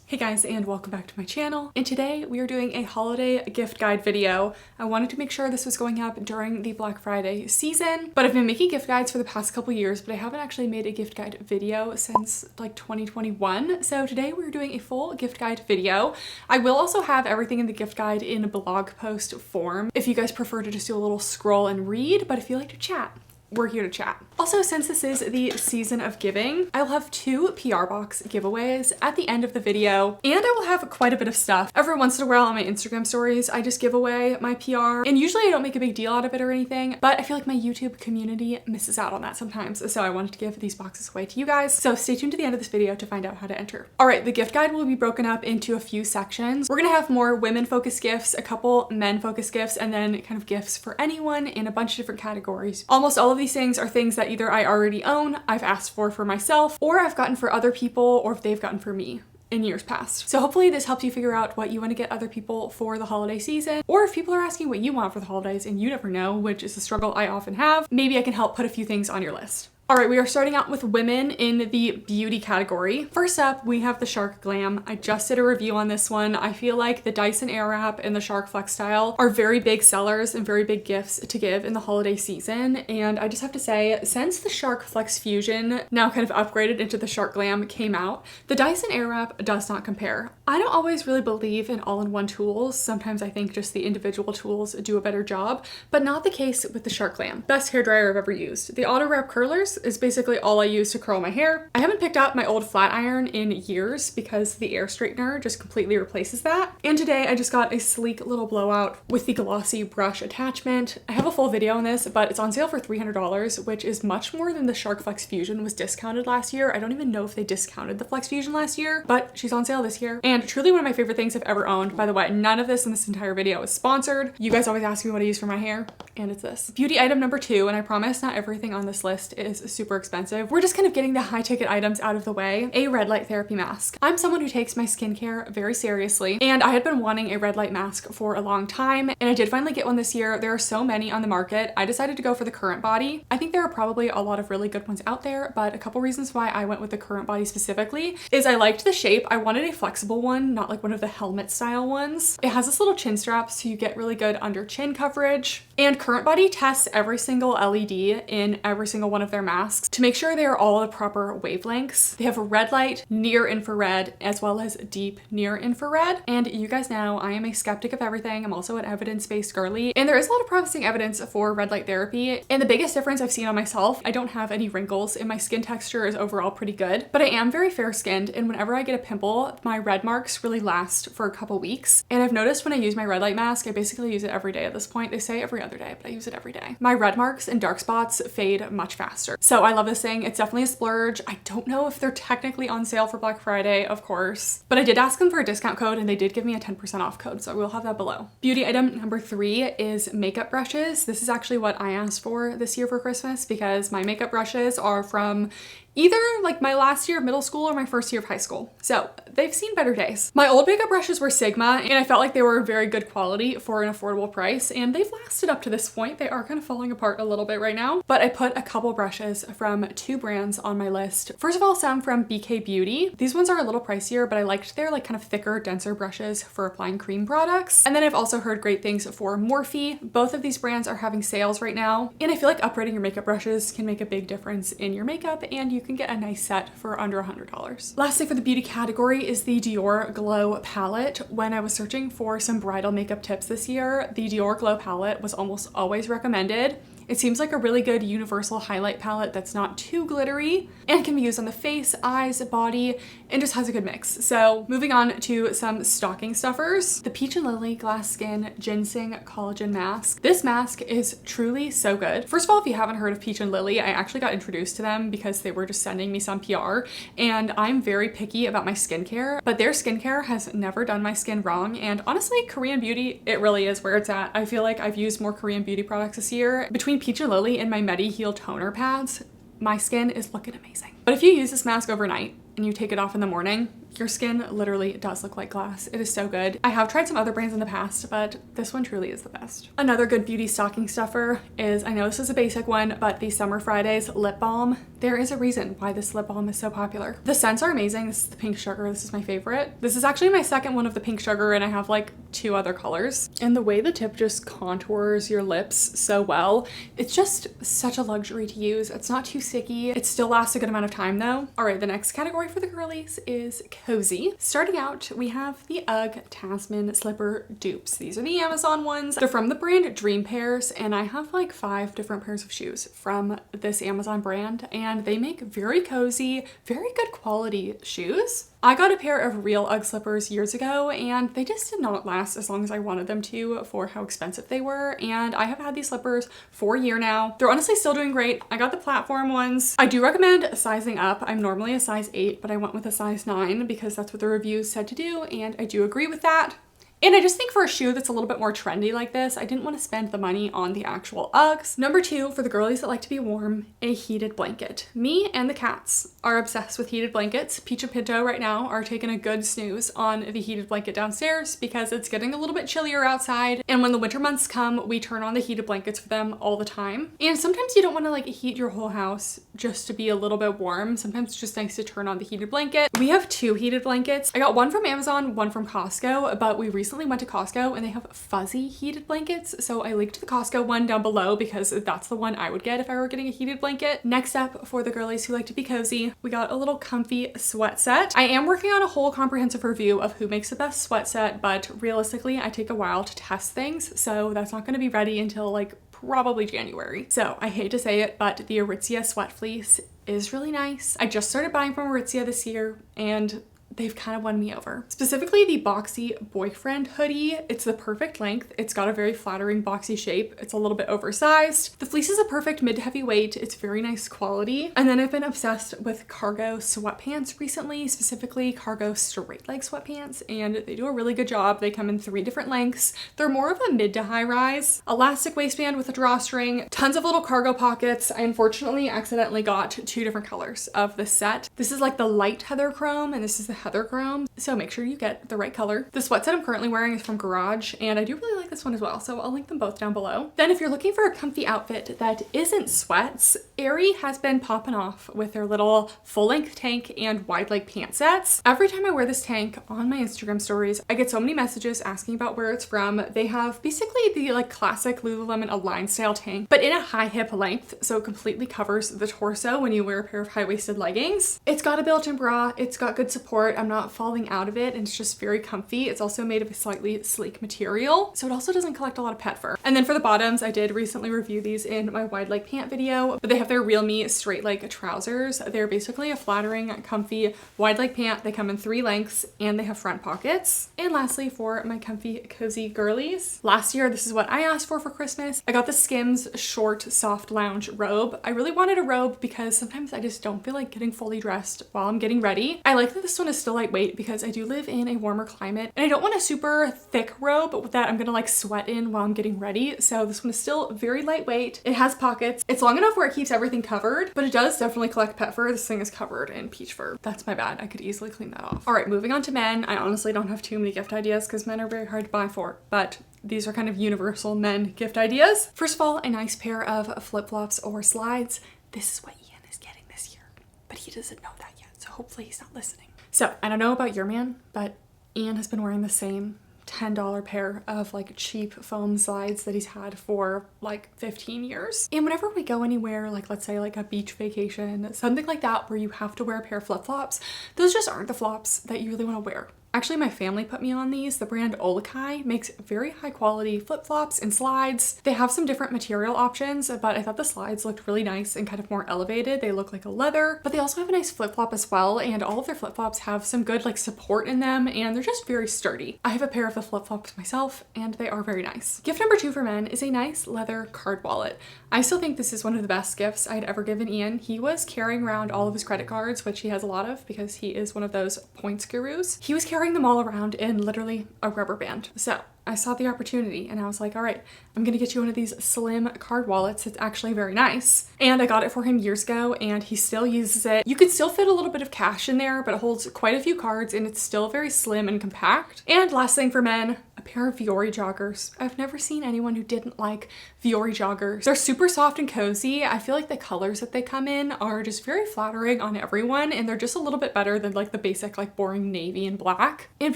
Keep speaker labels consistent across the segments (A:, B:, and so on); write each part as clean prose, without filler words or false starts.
A: Hey guys, and welcome back to my channel. And today we are doing a holiday gift guide video. I wanted to make sure this was going up during the Black Friday season, but I've been making gift guides for the past couple years, but I haven't actually made a gift guide video since like 2021. So today we're doing a full gift guide video. I will also have everything in the gift guide in a blog post form if you guys prefer to just do a little scroll and read, but if you like to chat, we're here to chat. Also, since this is the season of giving, I'll have 2 PR box giveaways at the end of the video, and I will have quite a bit of stuff. Every once in a while on my Instagram stories, I just give away my PR, and usually I don't make a big deal out of it or anything, but I feel like my YouTube community misses out on that sometimes, so I wanted to give these boxes away to you guys. So stay tuned to the end of this video to find out how to enter. All right, the gift guide will be broken up into a few sections. We're gonna have more women-focused gifts, a couple men-focused gifts, and then kind of gifts for anyone in a bunch of different categories. Almost all of these things are things that either I already own, I've asked for myself, or I've gotten for other people, or if they've gotten for me in years past. So hopefully this helps you figure out what you want to get other people for the holiday season, or if people are asking what you want for the holidays and you never know, which is a struggle I often have, maybe I can help put a few things on your list. All right, we are starting out with women in the beauty category. First up, we have the Shark Glam. I just did a review on this one. I feel like the Dyson Airwrap and the Shark FlexStyle are very big sellers and very big gifts to give in the holiday season. And I just have to say, since the Shark Flex Fusion, now kind of upgraded into the Shark Glam, came out, the Dyson Airwrap does not compare. I don't always really believe in all-in-one tools. Sometimes I think just the individual tools do a better job, but not the case with the Shark Glam. Best hairdryer I've ever used. The Auto Wrap Curlers is basically all I use to curl my hair. I haven't picked up my old flat iron in years because the air straightener just completely replaces that. And today I just got a sleek little blowout with the glossy brush attachment. I have a full video on this, but it's on sale for $300, which is much more than the Shark Flex Fusion was discounted last year. I don't even know if they discounted the Flex Fusion last year, but she's on sale this year. And truly one of my favorite things I've ever owned. By the way, none of this in this entire video is sponsored. You guys always ask me what I use for my hair, and it's this. Beauty item number 2, and I promise not everything on this list is super expensive. We're just kind of getting the high ticket items out of the way. A red light therapy mask. I'm someone who takes my skincare very seriously, and I had been wanting a red light mask for a long time, and I did finally get one this year. There are so many on the market. I decided to go for the Current Body. I think there are probably a lot of really good ones out there, but a couple reasons why I went with the Current Body specifically is I liked the shape. I wanted a flexible one, not like one of the helmet style ones. It has this little chin strap so you get really good under chin coverage. And Current Body tests every single LED in every single one of their masks to make sure they are all the proper wavelengths. They have a red light, near infrared, as well as deep near infrared. And you guys know I am a skeptic of everything. I'm also an evidence-based girly, and there is a lot of promising evidence for red light therapy. And the biggest difference I've seen on myself, I don't have any wrinkles and my skin texture is overall pretty good, but I am very fair skinned, and whenever I get a pimple, my red marks really last for a couple weeks. And I've noticed when I use my red light mask, I basically use it every day at this point. They say every other day, but I use it every day. My red marks and dark spots fade much faster. So I love this thing. It's definitely a splurge. I don't know if they're technically on sale for Black Friday, of course, but I did ask them for a discount code and they did give me a 10% off code, so we'll have that below. Beauty item number 3 is makeup brushes. This is actually what I asked for this year for Christmas because my makeup brushes are from either like my last year of middle school or my first year of high school. So they've seen better days. My old makeup brushes were Sigma, and I felt like they were very good quality for an affordable price, and they've lasted up to this point. They are kind of falling apart a little bit right now, but I put a couple brushes from 2 brands on my list. First of all, some from BK Beauty. These ones are a little pricier, but I liked their like kind of thicker, denser brushes for applying cream products. And then I've also heard great things for Morphe. Both of these brands are having sales right now, and I feel like upgrading your makeup brushes can make a big difference in your makeup, and you can get a nice set for under $100. Lastly, for the beauty category is the Dior Glow palette. When I was searching for some bridal makeup tips this year, the Dior Glow palette was almost always recommended. It seems like a really good universal highlight palette that's not too glittery and can be used on the face, eyes, body, and just has a good mix. So moving on to some stocking stuffers. The Peach and Lily Glass Skin Ginseng Collagen Mask. This mask is truly so good. First of all, if you haven't heard of Peach and Lily, I actually got introduced to them because they were just sending me some PR, and I'm very picky about my skincare, but their skincare has never done my skin wrong. And honestly, Korean beauty, it really is where it's at. I feel like I've used more Korean beauty products this year. Between Peach and Lily and my Medi Heal toner pads, my skin is looking amazing. But if you use this mask overnight and you take it off in the morning, your skin literally does look like glass. It is so good. I have tried some other brands in the past, but this one truly is the best. Another good beauty stocking stuffer is, I know this is a basic one, but the Summer Fridays lip balm. There is a reason why this lip balm is so popular. The scents are amazing. This is the pink sugar. This is my favorite. This is actually my second one of the pink sugar, and I have like 2 other colors. And the way the tip just contours your lips so well, it's just such a luxury to use. It's not too sticky. It still lasts a good amount of time though. All right, the next category for the girlies is cozy. Starting out, we have the UGG Tasman slipper dupes. These are the Amazon ones. They're from the brand Dream Pairs, and I have like 5 different pairs of shoes from this Amazon brand, and they make very cozy, very good quality shoes. I got a pair of real UGG slippers years ago, and they just did not last as long as I wanted them to for how expensive they were, and I have had these slippers for a year now. They're honestly still doing great. I got the platform ones. I do recommend sizing up. I'm normally a size 8, but I went with a size 9 because that's what the reviews said to do, and I do agree with that. And I just think for a shoe that's a little bit more trendy like this, I didn't want to spend the money on the actual Uggs. Number 2, for the girlies that like to be warm, a heated blanket. Me and the cats are obsessed with heated blankets. Peach and Pinto right now are taking a good snooze on the heated blanket downstairs because it's getting a little bit chillier outside. And when the winter months come, we turn on the heated blankets for them all the time. And sometimes you don't want to like heat your whole house just to be a little bit warm. Sometimes it's just nice to turn on the heated blanket. We have 2 heated blankets. I got one from Amazon, one from Costco, but we recently went to Costco and they have fuzzy heated blankets. So I linked the Costco one down below because that's the one I would get if I were getting a heated blanket. Next up, for the girlies who like to be cozy, we got a little comfy sweat set. I am working on a whole comprehensive review of who makes the best sweat set, but realistically, I take a while to test things. So that's not going to be ready until like probably January. So I hate to say it, but the Aritzia Sweatfleece is really nice. I just started buying from Aritzia this year, and they've kind of won me over. Specifically the boxy boyfriend hoodie. It's the perfect length. It's got a very flattering boxy shape. It's a little bit oversized. The fleece is a perfect mid to heavy weight. It's very nice quality. And then I've been obsessed with cargo sweatpants recently, specifically cargo straight leg sweatpants, and they do a really good job. They come in 3 different lengths. They're more of a mid to high rise. Elastic waistband with a drawstring, tons of little cargo pockets. I unfortunately accidentally got 2 different colors of this set. This is like the light heather chrome, and this is the heather chrome, so make sure you get the right color. The sweat set I'm currently wearing is from Garage, and I do really like this one as well, so I'll link them both down below. Then if you're looking for a comfy outfit that isn't sweats, Aerie has been popping off with their little full-length tank and wide leg pant sets. Every time I wear this tank on my Instagram stories, I get so many messages asking about where it's from. They have basically the like classic Lululemon Align style tank, but in a high hip length, so it completely covers the torso when you wear a pair of high-waisted leggings. It's got a built-in bra, it's got good support. I'm not falling out of it, and it's just very comfy. It's also made of a slightly sleek material, so it also doesn't collect a lot of pet fur. And then for the bottoms, I did recently review these in my wide leg pant video, but they have their Real Me straight leg trousers. They're basically a flattering, comfy wide leg pant. They come in 3 lengths and they have front pockets. And lastly, for my comfy cozy girlies, last year this is what I asked for Christmas. I got the Skims short soft lounge robe. I really wanted a robe because sometimes I just don't feel like getting fully dressed while I'm getting ready. I like that this one is still lightweight because I do live in a warmer climate, and I don't want a super thick robe that I'm gonna like sweat in while I'm getting ready. So this one is still very lightweight. It has pockets. It's long enough where it keeps everything covered, but it does definitely collect pet fur. This thing is covered in peach fur. That's my bad. I could easily clean that off. All right, moving on to men. I honestly don't have too many gift ideas because men are very hard to buy for, but these are kind of universal men gift ideas. First of all, a nice pair of flip-flops or slides. This is what Ian is getting this year, but he doesn't know that yet, so hopefully he's not listening. So I don't know about your man, but Ian has been wearing the same $10 pair of like cheap foam slides that he's had for like 15 years. And whenever we go anywhere, like let's say like a beach vacation, something like that where you have to wear a pair of flip-flops, those just aren't the flops that you really want to wear. Actually, my family put me on these. The brand Olukai makes very high quality flip-flops and slides. They have some different material options, but I thought the slides looked really nice and kind of more elevated. They look like a leather, but they also have a nice flip-flop as well, and all of their flip-flops have some good like support in them, and they're just very sturdy. I have a pair of the flip-flops myself, and they are very nice. Gift number 2 for men is a nice leather card wallet. I still think this is one of the best gifts I'd ever given Ian. He was carrying around all of his credit cards, which he has a lot of because he is one of those points gurus. He was carrying them all around in literally a rubber band. So I saw the opportunity and I was like, all right, I'm gonna get you one of these slim card wallets. It's actually very nice. And I got it for him years ago and he still uses it. You could still fit a little bit of cash in there, but it holds quite a few cards and it's still very slim and compact. And last thing for men, a pair of Aerie joggers. I've never seen anyone who didn't like Aerie joggers. They're super soft and cozy. I feel like the colors that they come in are just very flattering on everyone and they're just a little bit better than like the basic like boring navy and black. And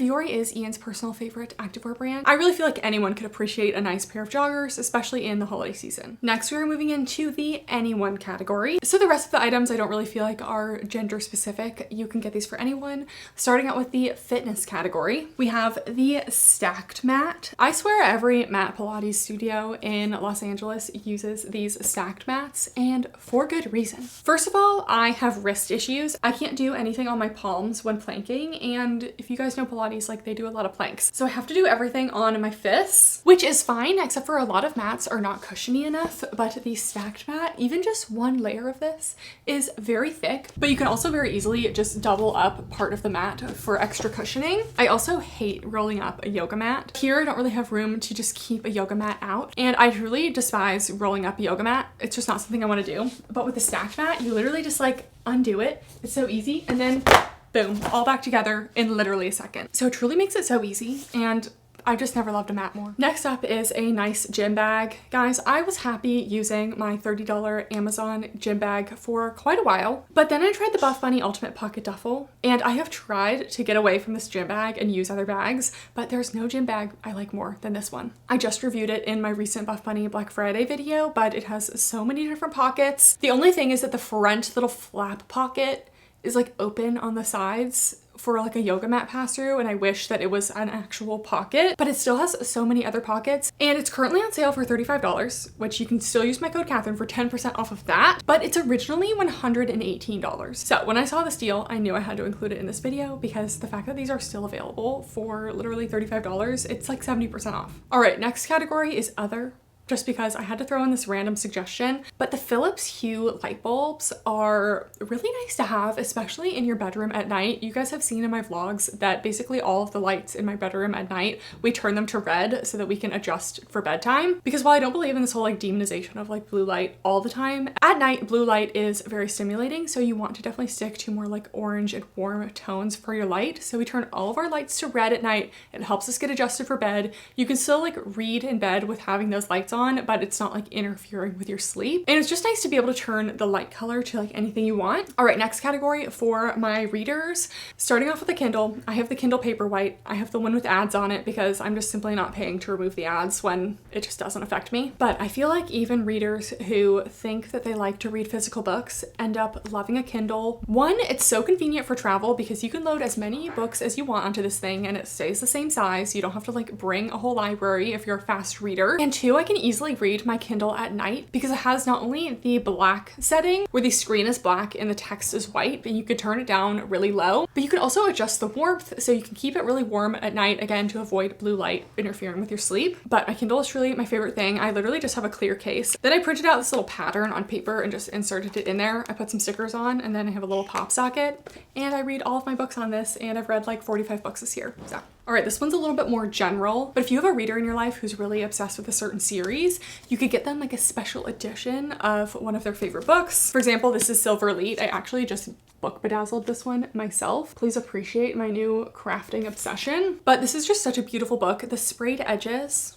A: Aerie is Ian's personal favorite activewear brand. I really feel like anyone could appreciate a nice pair of joggers, especially in the holiday season. Next, we are moving into the anyone category. So the rest of the items I don't really feel like are gender specific. You can get these for anyone. Starting out with the fitness category, we have the stacked mat. I swear every mat Pilates studio in Los Angeles uses these stacked mats and for good reason. First of all, I have wrist issues. I can't do anything on my palms when planking, and if you guys know Pilates, like they do a lot of planks. So I have to do everything on my fists, which is fine, except for a lot of mats are not cushiony enough, but the stacked mat, even just one layer of this is very thick, but you can also very easily just double up part of the mat for extra cushioning. I also hate rolling up a yoga mat. Here, I don't really have room to just keep a yoga mat out, and I truly despise rolling up a yoga mat. It's just not something I want to do. But with the stacked mat, you literally just like undo it. It's so easy, and then boom, all back together in literally a second. So it truly makes it so easy, and I've just never loved a mat more. Next up is a nice gym bag. Guys, I was happy using my $30 Amazon gym bag for quite a while, but then I tried the Buff Bunny Ultimate Pocket Duffel, and I have tried to get away from this gym bag and use other bags, but there's no gym bag I like more than this one. I just reviewed it in my recent Buff Bunny Black Friday video, but it has so many different pockets. The only thing is that the front little flap pocket is like open on the sides for like a yoga mat pass through, and I wish that it was an actual pocket, but it still has so many other pockets, and it's currently on sale for $35, which you can still use my code Catherine for 10% off of that, but it's originally $118. So when I saw this deal, I knew I had to include it in this video because the fact that these are still available for literally $35, it's like 70% off. All right, next category is other, just because I had to throw in this random suggestion, but the Philips Hue light bulbs are really nice to have, especially in your bedroom at night. You guys have seen in my vlogs that basically all of the lights in my bedroom at night, we turn them to red so that we can adjust for bedtime. Because while I don't believe in this whole like demonization of like blue light all the time, at night blue light is very stimulating, so you want to definitely stick to more like orange and warm tones for your light. So we turn all of our lights to red at night. It helps us get adjusted for bed. You can still like read in bed with having those lights on, but it's not like interfering with your sleep. And it's just nice to be able to turn the light color to like anything you want. All right, next category for my readers. Starting off with the Kindle, I have the Kindle Paperwhite. I have the one with ads on it because I'm just simply not paying to remove the ads when it just doesn't affect me. But I feel like even readers who think that they like to read physical books end up loving a Kindle. One, it's so convenient for travel because you can load as many books as you want onto this thing and it stays the same size. You don't have to like bring a whole library if you're a fast reader. And two, I can easily read my Kindle at night because it has not only the black setting where the screen is black and the text is white, but you could turn it down really low, but you can also adjust the warmth so you can keep it really warm at night, again, to avoid blue light interfering with your sleep. But my Kindle is truly my favorite thing. I literally just have a clear case. Then I printed out this little pattern on paper and just inserted it in there. I put some stickers on, and then I have a little pop socket, and I read all of my books on this, and I've read like 45 books this year. So all right, this one's a little bit more general, but if you have a reader in your life who's really obsessed with a certain series, you could get them like a special edition of one of their favorite books. For example, this is Silver Elite. I actually just book bedazzled this one myself. Please appreciate my new crafting obsession. But this is just such a beautiful book. The sprayed edges,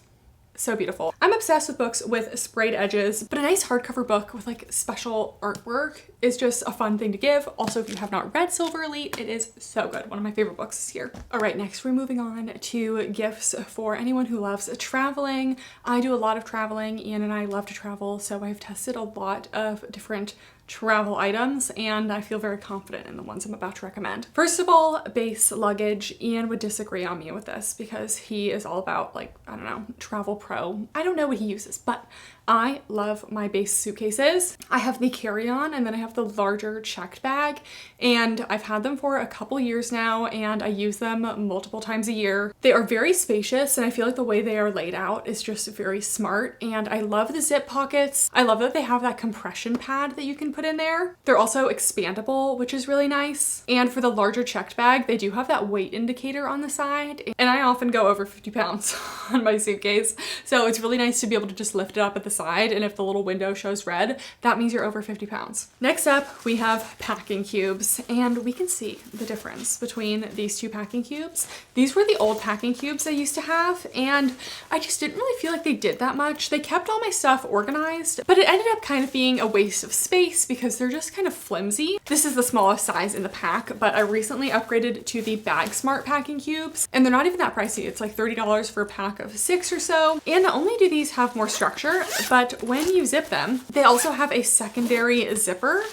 A: so beautiful. I'm obsessed with books with sprayed edges, but a nice hardcover book with like special artwork is just a fun thing to give. Also, if you have not read Silver Elite, it is so good. One of my favorite books this year. All right, next we're moving on to gifts for anyone who loves traveling. I do a lot of traveling. Ian and I love to travel, so I've tested a lot of different travel items and I feel very confident in the ones I'm about to recommend. First of all, base luggage. Ian would disagree on me with this because he is all about like, I don't know, travel pro. I don't know what he uses, but I love my base suitcases. I have the carry-on and then I have the larger checked bag, and I've had them for a couple years now and I use them multiple times a year. They are very spacious and I feel like the way they are laid out is just very smart, and I love the zip pockets. I love that they have that compression pad that you can put in there. They're also expandable, which is really nice. And for the larger checked bag, they do have that weight indicator on the side, and I often go over 50 pounds on my suitcase. So it's really nice to be able to just lift it up at the side, and if the little window shows red, that means you're over 50 pounds. Next up, we have packing cubes, and we can see the difference between these two packing cubes. These were the old packing cubes I used to have, and I just didn't really feel like they did that much. They kept all my stuff organized, but it ended up kind of being a waste of space because they're just kind of flimsy. This is the smallest size in the pack, but I recently upgraded to the Bag Smart packing cubes, and they're not even that pricey. It's like $30 for a pack of 6 or so. And not only do these have more structure, but when you zip them, they also have a secondary zipper.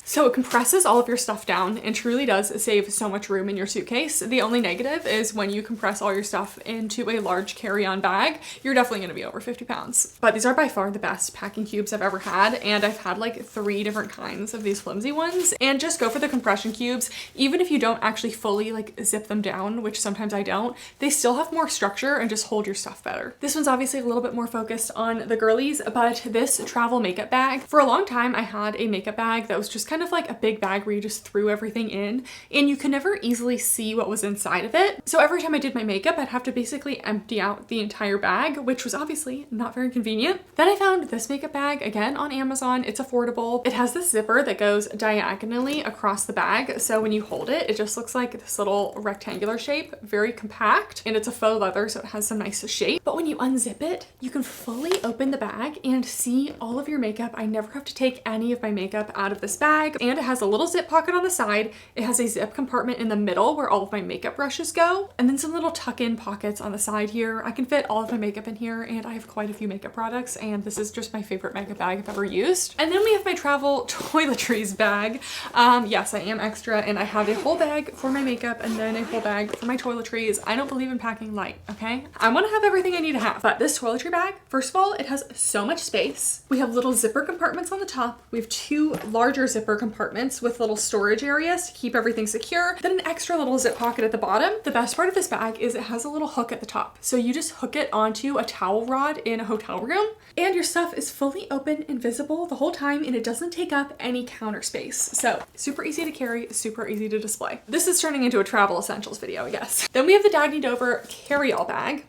A: So it compresses all of your stuff down and truly does save so much room in your suitcase. The only negative is when you compress all your stuff into a large carry-on bag, you're definitely gonna be over 50 pounds. But these are by far the best packing cubes I've ever had, and I've had like 3 different kinds of these flimsy ones. And just go for the compression cubes. Even if you don't actually fully like zip them down, which sometimes I don't, they still have more structure and just hold your stuff better. This one's obviously a little bit more focused on the girlies, but this travel makeup bag, for a long time I had a makeup bag that was just kind of like a big bag where you just threw everything in and you could never easily see what was inside of it. So every time I did my makeup, I'd have to basically empty out the entire bag, which was obviously not very convenient. Then I found this makeup bag again on Amazon. It's affordable. It has this zipper that goes diagonally across the bag. So when you hold it, it just looks like this little rectangular shape, very compact, and it's a faux leather, so it has some nice shape. But when you unzip it, you can fully open the bag and see all of your makeup. I never have to take any of my makeup out of this bag, and it has a little zip pocket on the side. It has a zip compartment in the middle where all of my makeup brushes go, and then some little tuck-in pockets on the side here. I can fit all of my makeup in here, and I have quite a few makeup products, and this is just my favorite makeup bag I've ever used. And then we have my travel toiletries bag. Yes, I am extra, and I have a whole bag for my makeup and then a whole bag for my toiletries. I don't believe in packing light, okay? I want to have everything I need to have. But this toiletry bag, first of all, it has so much space. We have little zipper compartments on the top. We have 2 larger zipper compartments with little storage areas to keep everything secure, then an extra little zip pocket at the bottom. The best part of this bag is it has a little hook at the top. So you just hook it onto a towel rod in a hotel room, and your stuff is fully open and visible the whole time, and it doesn't take up any counter space. So super easy to carry, super easy to display. This is turning into a travel essentials video, I guess. Then we have the Dagny Dover carry-all bag.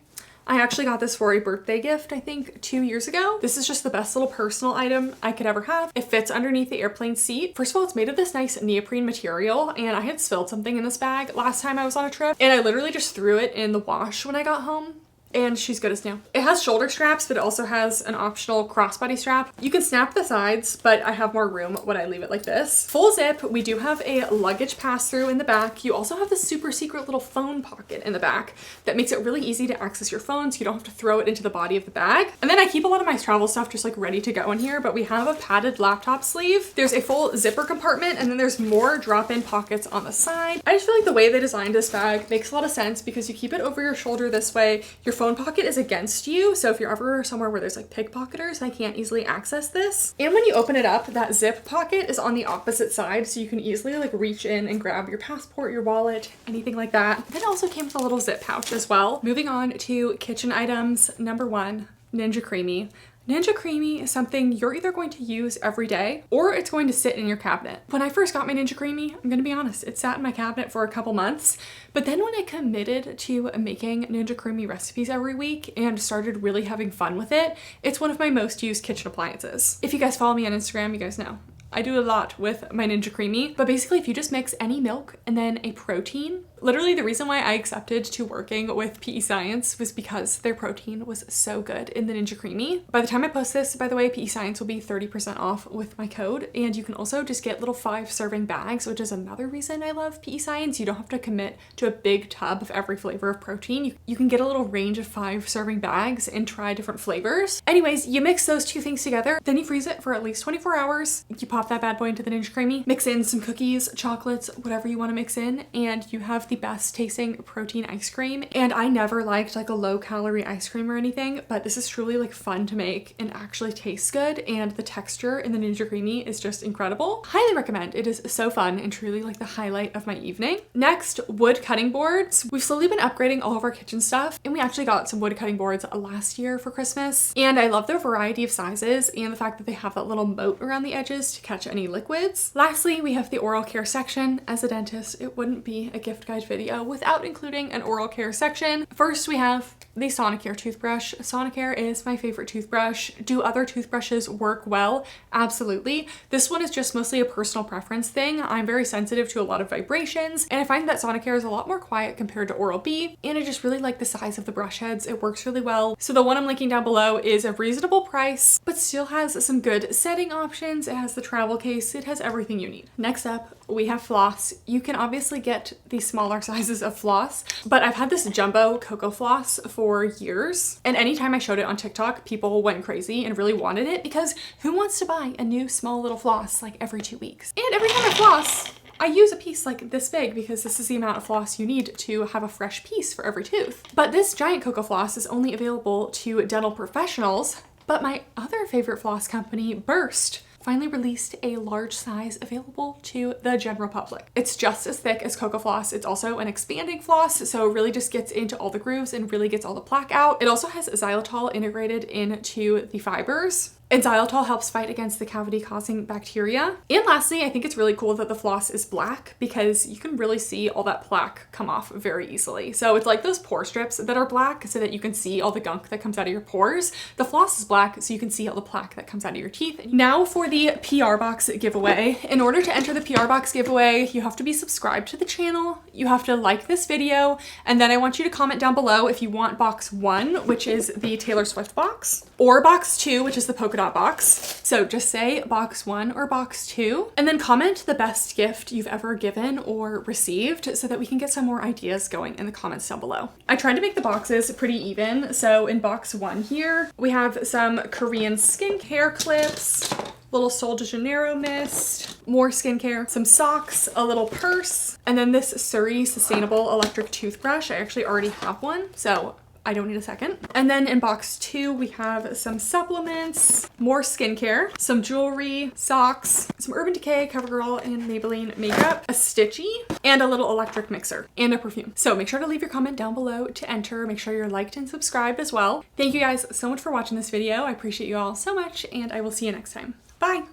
A: I actually got this for a birthday gift, I think 2 years ago. This is just the best little personal item I could ever have. It fits underneath the airplane seat. First of all, it's made of this nice neoprene material, and I had spilled something in this bag last time I was on a trip, and I literally just threw it in the wash when I got home. And she's good as new. It has shoulder straps, but it also has an optional crossbody strap. You can snap the sides, but I have more room when I leave it like this. Full zip. We do have a luggage pass-through in the back. You also have this super secret little phone pocket in the back that makes it really easy to access your phone, so you don't have to throw it into the body of the bag. And then I keep a lot of my travel stuff just like ready to go in here, but we have a padded laptop sleeve. There's a full zipper compartment, and then there's more drop-in pockets on the side. I just feel like the way they designed this bag makes a lot of sense because you keep it over your shoulder this way. Your phone pocket is against you, so if you're ever somewhere where there's like pickpocketers, I can't easily access this. And when you open it up, that zip pocket is on the opposite side, so you can easily like reach in and grab your passport, your wallet, anything like that. Then it also came with a little zip pouch as well. Moving on to kitchen items, number 1, Ninja Creamy. Ninja Creamy is something you're either going to use every day or it's going to sit in your cabinet. When I first got my Ninja Creamy, I'm gonna be honest, it sat in my cabinet for a couple months, but then when I committed to making Ninja Creamy recipes every week and started really having fun with it, it's one of my most used kitchen appliances. If you guys follow me on Instagram, you guys know I do a lot with my Ninja Creamy, but basically if you just mix any milk and then a protein, literally the reason why I accepted to working with PE Science was because their protein was so good in the Ninja Creamy. By the time I post this, by the way, PE Science will be 30% off with my code, and you can also just get little 5-serving bags, which is another reason I love PE Science. You don't have to commit to a big tub of every flavor of protein. You can get a little range of 5-serving bags and try different flavors. Anyways, you mix those 2 things together, then you freeze it for at least 24 hours. You pop that bad boy into the Ninja Creamy, mix in some cookies, chocolates, whatever you want to mix in, and you have the best tasting protein ice cream, and I never liked like a low calorie ice cream or anything, but this is truly like fun to make and actually tastes good, and the texture in the Ninja Creami is just incredible. Highly recommend. It is so fun and truly like the highlight of my evening. Next, wood cutting boards. We've slowly been upgrading all of our kitchen stuff, and we actually got some wood cutting boards last year for Christmas, and I love their variety of sizes and the fact that they have that little moat around the edges to catch any liquids. Lastly, we have the oral care section. As a dentist, it wouldn't be a gift guide video without including an oral care section. First, we have the Sonicare toothbrush. Sonicare is my favorite toothbrush. Do other toothbrushes work well? Absolutely. This one is just mostly a personal preference thing. I'm very sensitive to a lot of vibrations, and I find that Sonicare is a lot more quiet compared to Oral-B, and I just really like the size of the brush heads. It works really well. So the one I'm linking down below is a reasonable price, but still has some good setting options. It has the travel case. It has everything you need. Next up, we have floss. You can obviously get the smaller sizes of floss, but I've had this jumbo cocoa floss for years, and anytime I showed it on TikTok, people went crazy and really wanted it, because who wants to buy a new small little floss like every 2 weeks? And every time I floss, I use a piece like this big, because this is the amount of floss you need to have a fresh piece for every tooth. But this giant cocoa floss is only available to dental professionals, but my other favorite floss company, Burst, finally released a large size available to the general public. It's just as thick as cocoa floss. It's also an expanding floss, so it really just gets into all the grooves and really gets all the plaque out. It also has xylitol integrated into the fibers, and xylitol helps fight against the cavity-causing bacteria. And lastly, I think it's really cool that the floss is black, because you can really see all that plaque come off very easily. So it's like those pore strips that are black so that you can see all the gunk that comes out of your pores. The floss is black so you can see all the plaque that comes out of your teeth. Now for the PR box giveaway. In order to enter the PR box giveaway, you have to be subscribed to the channel, you have to like this video, and then I want you to comment down below if you want box 1, which is the Taylor Swift box, or box 2, which is the polka dot box. So just say box 1 or box 2, and then comment the best gift you've ever given or received so that we can get some more ideas going in the comments down below. I tried to make the boxes pretty even. So in box 1 here, we have some Korean skincare clips, little Sol de Janeiro mist, more skincare, some socks, a little purse, and then this Surrey sustainable electric toothbrush. I actually already have one, so I don't need a second. And then in box 2, we have some supplements, more skincare, some jewelry, socks, some Urban Decay, CoverGirl, and Maybelline makeup, a stitchy, and a little electric mixer, and a perfume. So make sure to leave your comment down below to enter. Make sure you're liked and subscribed as well. Thank you guys so much for watching this video. I appreciate you all so much, and I will see you next time. Bye!